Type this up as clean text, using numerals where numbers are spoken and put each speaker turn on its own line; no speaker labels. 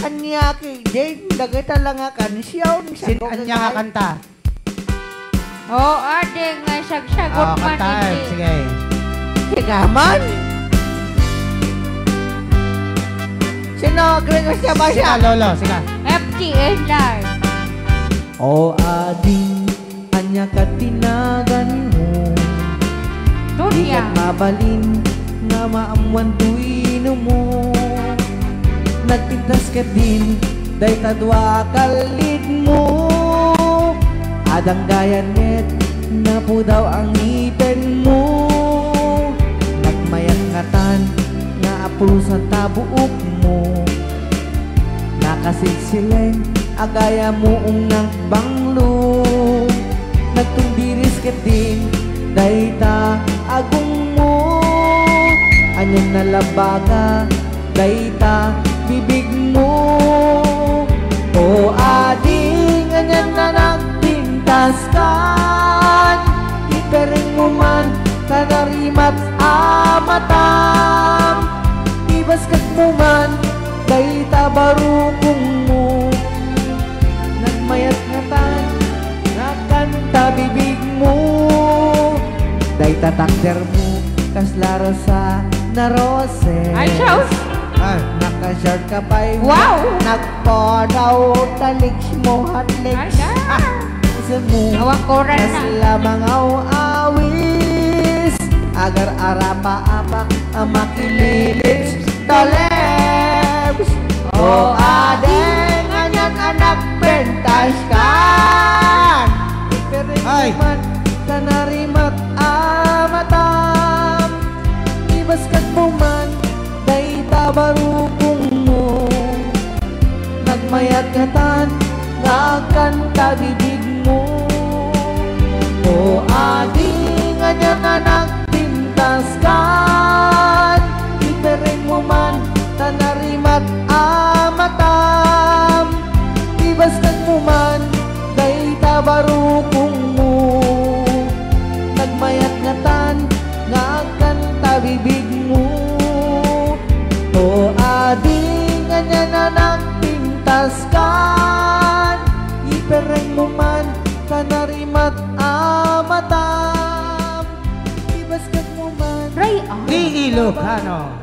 Anya kay dagita lang nga kansiyaw ni
Sin anya nga kanta.
Oh, ade nga sagsagot man
Kanta.
hindi.
Sige.
Sigaman. Sino Gregor siya ba siya?
Sige, lolo. Sige.
FTN live.
O ading anya ka tinagan mo. Di
Dunya.
kat mabalin nga maamuan tuwino mo. Nagpintas ka din day tadwa kalid mo. Adang gayanet na po daw ang ngipin mo. Nagmayat ngatan nga apulusan tabuok mo. Nakasilsileng agaya mo nagbanglo. Nagtundiris ka din dayta agong mo. Anyan nalabaga dayta bibig mo. O ading anyan na nagpintas kan. Ipering mo man kanarimat amatam. Ibaskat mo man dayta barukong mo. Nagmayat ngatan nakanta bibig mo. Dayta takder mo kaslaro sa narose.
Ay, Charles.
Ay.
Naka-shirt ka pa'y
Wow!
nagpodaw taliks mo at
Ay,
legs.
na.
Isa mo
Awang koran
kas
na.
lamang awis. Agar arapa-apak ang makililis talems. O adeng anyan anak pentas kan.
Ay.
Iperiman kanarimat amatam. Ibaskat mo man dayta barukong mo. Nagmayat katan ngakan kabibig mo. O ading anyan anak pintas kan. Ipering mo man tanarimat amatam. Ibaskat mo man dayta barukong mo. Nagmayat ngatan ngakan kabibig mo. O ading anya na nagpintas kan. Ipereng mo man kanarimat amatam. Ibaskat mo man
Ray, ah.
Di Ilocano.